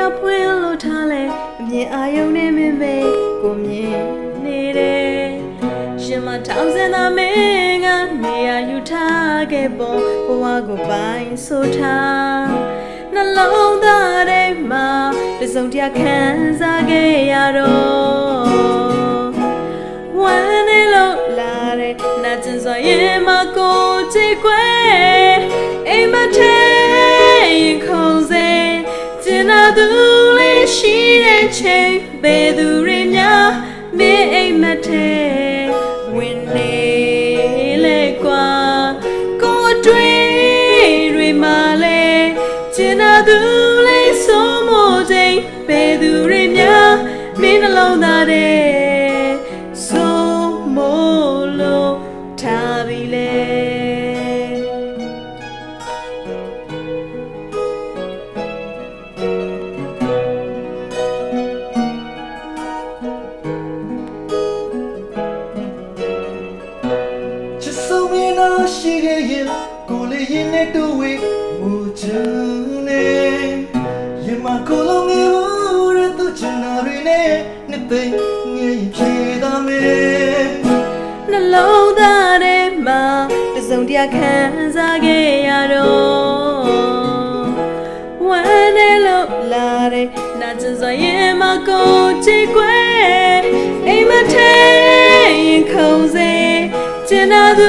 များဖွင့်လို့ထားလဲအမြင်အာယုံနဲ့မင်းပဲကိုမြင်နေတယ်ရှင်မထောင်စင်သာမင်းကနေရာယူထားခဲ့ပုံဘဝကိုပိုင်ဆိုထားနှလုံးသားထဲမှာတစုံတရာခံစားခဲ့ရတော့ဝမ်းနေလို့လာတဲ့နာကျင်စွာရင်မကိုကြည့်ကွယ်အိမ်မထဲရင်ခုံစေကျင်နာသူလေးရှိတဲ့ချိန်ဘယ်သူတွေများမင်းအိမ်မထဲဝင်နေလေကွာကိုတွေမှာလေကျင်နာသူလေးဆုံးမချိန်ဘယ်သူတွေများမင်းနှလုံးသားတဲ့ဆုံးမလို့ထားပြီလေရှိခဲ့ရင်ကိုလေးရင်နဲ့တူဝေးမူချင်နေရင်မကိုလုံးငယ်ဘူးရတူချင်နာရီနဲ့နှစ်သိမ့်ငယ်ဖြေသားမယ်နှလုံးသားထဲမှာတစုံတရာခံစားခဲ့ရတော့ဝမ်းနေလို့လာတဲ့နာကျင်စွာရင်မကိုကြည့်ကွယ်အိမ်မထဲရင်ခုံစေကျင်နာသူ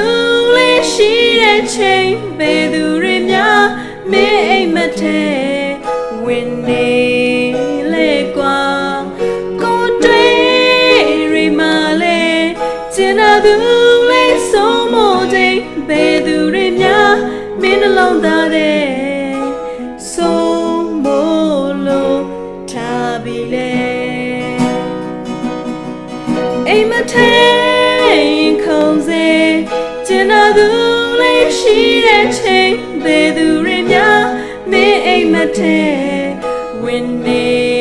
လေးရှိတဲ့ချိန်ဘယ်သူတွေများမင်းအိမ်မထဲဝင်နေလေကွာကိုတွေမှာလေကျင်နာသူလေးဆုံးမချိန်ဘယ်သူတွေများမင်းနှလုံးသားတဲ့ဆုံးမလို့ထားပြီလေအိမ်မထဲခုံစေကျင်နာသူလေးရှိတဲ့ချိန်ဘယ်သူတွေများမင်းအိမ်မထဲဝင်နေ